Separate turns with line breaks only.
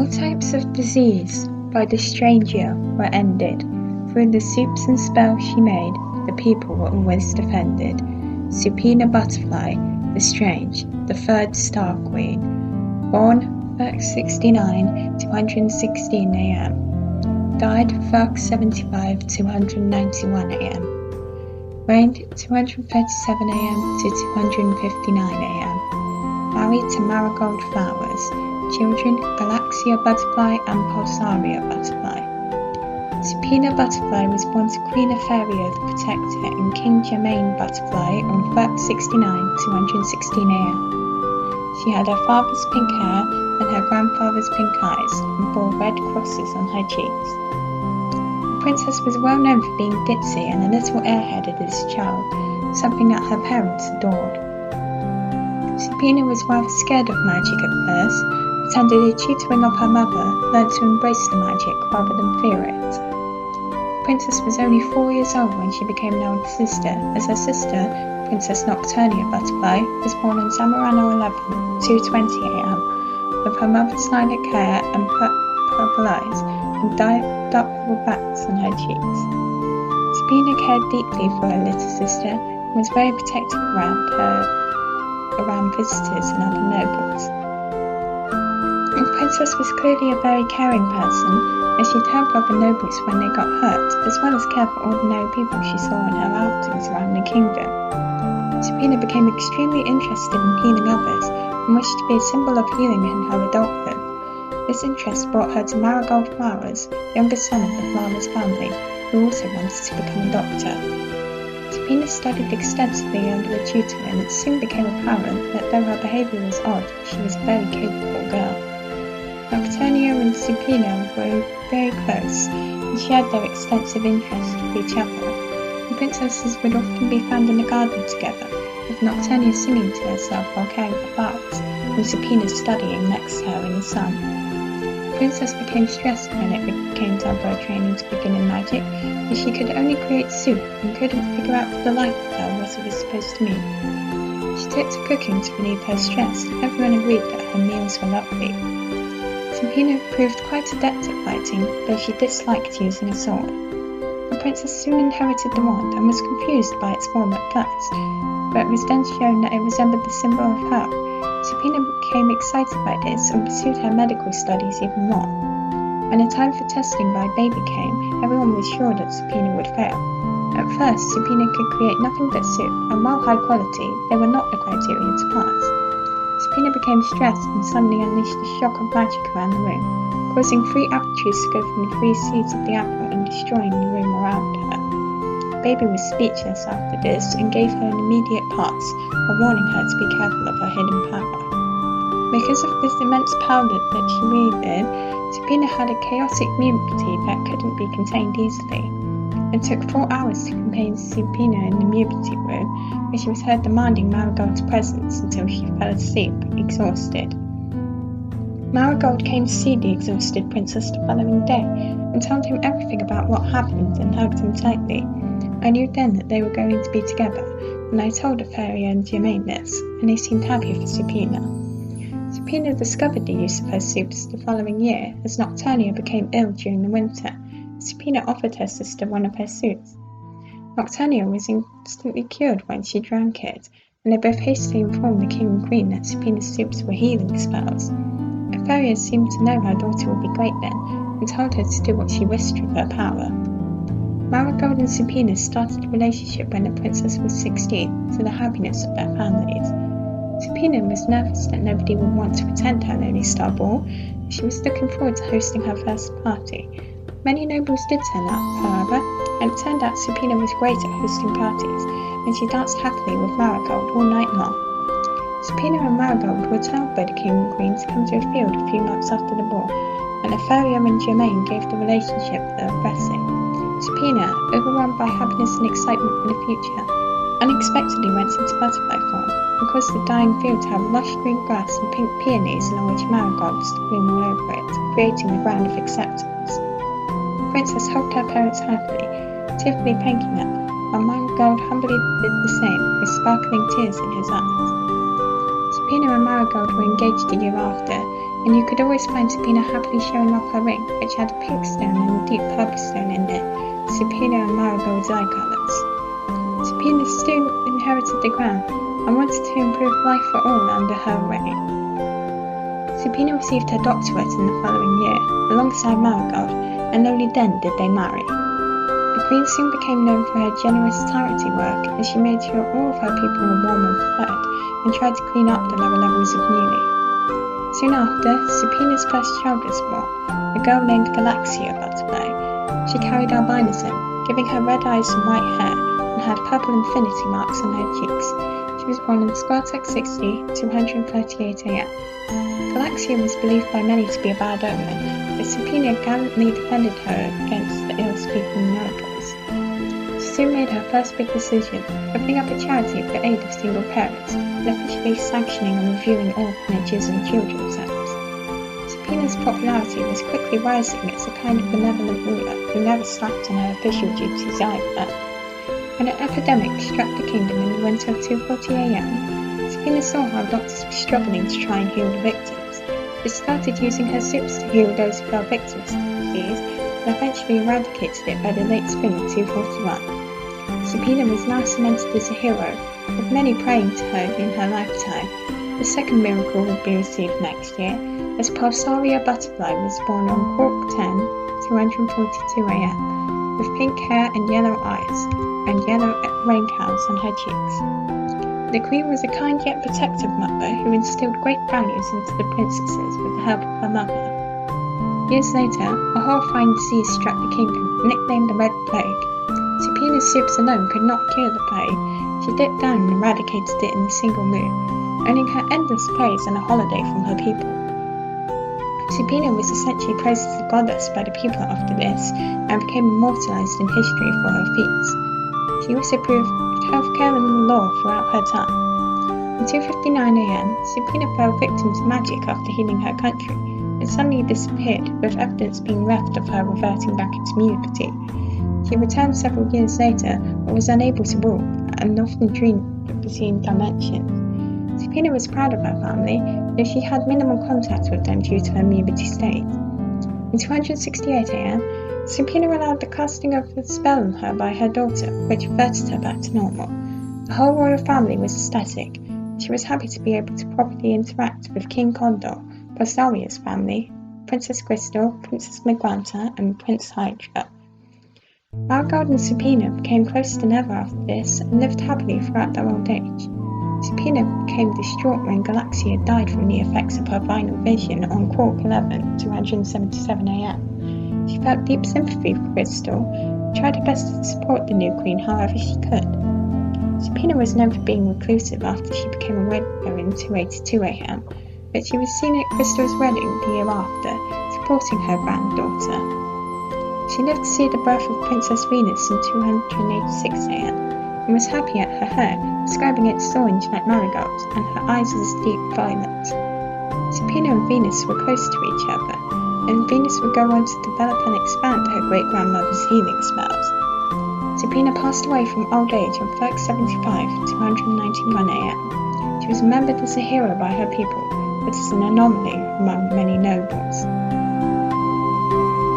All types of disease by the stranger were ended. Through the soups and spells she made, the people were always defended. Soupina butterfly, the strange, the third star queen. Born 69 to 116 AM. Died 75 to 191 AM. Reigned 237 AM to 259 AM. Married to marigold flowers. Children Galaxia butterfly and Pulsaria butterfly. Soupina butterfly was born to Queen Faery the Protector and King Germain butterfly on 69 to 116 AM. She had her father's pink hair and her grandfather's pink eyes and bore red crosses on her cheeks. The princess was well known for being ditzy and a little airheaded as a child, something that her parents adored. Soupina was rather scared of magic at first, but under the tutoring of her mother, learned to embrace the magic rather than fear it. The princess was only 4 years old when she became an older sister, as her sister, Princess Nocturnia Butterfly, was born on Zamorano 11, 2:20 AM, with her mother's lilac hair and purple eyes, and dark purple bats on her cheeks. Soupina cared deeply for her little sister and was very protective around visitors and other nobles. The princess was clearly a very caring person, as she'd help other nobles when they got hurt, as well as care for ordinary people she saw on her outings around the kingdom. Soupina became extremely interested in healing others and wished to be a symbol of healing in her adulthood. This interest brought her to Marigold Flowers, youngest son of the Flowers family, who also wanted to become a doctor. Soupina studied extensively under a tutor, and it soon became apparent that though her behaviour was odd, she was a very capable girl. Nocturnia and Soupina were very close, and shared their extensive interest with each other. The princesses would often be found in the garden together, with Nocturnia singing to herself while caring for flowers, and Soupina studying next to her in the sun. The princess became stressed when it came time for her training to begin in magic, as she could only create soup and couldn't figure out for the life of her what it was supposed to mean. She took to cooking to relieve her stress, and everyone agreed that her meals were lovely. Soupina proved quite adept at fighting, though she disliked using a sword. The princess soon inherited the wand and was confused by its form at first, but it was then shown that it resembled the symbol of health. Soupina became excited by this and pursued her medical studies even more. When the time for testing by baby came, everyone was sure that Soupina would fail. At first, Soupina could create nothing but soup, and while high quality, they were not the criteria to pass. Soupina became stressed and suddenly unleashed a shock of magic around the room, causing 3 apple trees to go from the 3 seeds of the apple and destroying the room around her. Baby was speechless after this and gave her an immediate pass, while warning her to be careful of her hidden power. Because of this immense power that she wielded, Soupina had a chaotic mubiety that couldn't be contained easily. It took 4 hours to contain Soupina in the mubiety room, where she was heard demanding Marigold's presence until she fell asleep, exhausted. Marigold came to see the exhausted princess the following day and told him everything about what happened and hugged him tightly. I knew then that they were going to be together, and I told Faery and Germain this, and they seemed happy for Soupina. Soupina discovered the use of her soups the following year, as Nocturnia became ill during the winter. Soupina offered her sister one of her soups. Nocturnia was instantly cured when she drank it, and they both hastily informed the king and queen that Soupina's soups were healing spells. Faery seemed to know her daughter would be great then, and told her to do what she wished with her power. Marigold and Soupina started a relationship when the princess was 16, to the happiness of their families. Soupina was nervous that nobody would want to attend her Lonely Star Ball, and she was looking forward to hosting her first party. Many nobles did turn up, however, and it turned out Soupina was great at hosting parties, and she danced happily with Marigold all night long. Soupina and Marigold were told by the king and queen to come to a field a few months after the ball, and Faery and Germain gave the relationship their blessing. Soupina, overwhelmed by happiness and excitement for the future, unexpectedly went into butterfly form and caused the dying field to have lush green grass and pink peonies along which marigolds to bloom all over it, creating the ground of acceptance. The princess hugged her parents happily, tearfully thanking them, while Marigold humbly did the same, with sparkling tears in his eyes. Soupina and Marigold were engaged a year after, and you could always find Soupina happily showing off her ring, which had a pink stone and a deep purple stone in it, Soupina and Marigold's eye colours. Soupina soon inherited the crown and wanted to improve life for all under her reign. Soupina received her doctorate in the following year, alongside Marigold, and only then did they marry. The Queen soon became known for her generous charity work, as she made sure all of her people were warm and fed, and tried to clean up the lower levels of Mewni. Soon after, Soupina's first child was born, a girl named Galaxia Butterfly. She carried albinism, giving her red eyes and white hair, and had purple infinity marks on her cheeks. She was born in Square Tech 60, 238 AM. Galaxia was believed by many to be a bad omen, but Soupina gallantly defended her against the ill-speaking nobles. She soon made her first big decision, opening up a charity for aid of single parents, and officially sanctioning and reviewing orphanages and children's homes. Soupina's popularity was quickly rising as a kind of benevolent ruler who never slacked on her official duties either. When an epidemic struck the kingdom in the winter of 240 AM, Soupina saw how doctors were struggling to try and heal the victims. She started using her soups to heal those who fell victims to the disease, and eventually eradicated it by the late spring of 241. Soupina was now cemented as a hero, with many praying to her in her lifetime. The second miracle would be received next year, as Pulsaria Butterfly was born on Quark 10, 242 AM, with pink hair and yellow eyes, and yellow rain cows on her cheeks. The Queen was a kind yet protective mother who instilled great values into the princesses with the help of her mother. Years later, a horrifying disease struck the kingdom, nicknamed the Red Plague. Soupina's soups alone could not cure the plague. She dipped down and eradicated it in a single moon, earning her endless praise and a holiday from her people. Soupina was essentially praised as a goddess by the people after this, and became immortalised in history for her feats. She also proved healthcare and the law throughout her time. In 259 AM, Soupina fell victim to magic after healing her country, and suddenly disappeared, with evidence being left of her reverting back into puberty. She returned several years later, but was unable to walk, and often dreamed of unseen dimensions. Soupina was proud of her family, though she had minimal contact with them due to her puberty state. In 268 AM, Soupina allowed the casting of a spell on her by her daughter, which reverted her back to normal. The whole royal family was ecstatic. She was happy to be able to properly interact with King Condor, Pulsaria's family, Princess Crystal, Princess Migranta, and Prince Hydra. Marigold and Soupina became closer than ever after this, and lived happily throughout their old age. Soupina became distraught when Galaxia died from the effects of her final vision on Quark 11, 277 AM. She felt deep sympathy for Crystal, and tried her best to support the new queen however she could. Soupina was known for being reclusive after she became a widow in 282 AM, but she was seen at Crystal's wedding the year after, supporting her granddaughter. She lived to see the birth of Princess Venus in 286 AM, and was happy at her hair, describing it as orange like marigolds, and her eyes as deep violet. Soupina and Venus were close to each other, and Venus would go on to develop and expand her great-grandmother's healing spells. Soupina passed away from old age on 75, 291 AM. She was remembered as a hero by her people, but as an anomaly among many nobles.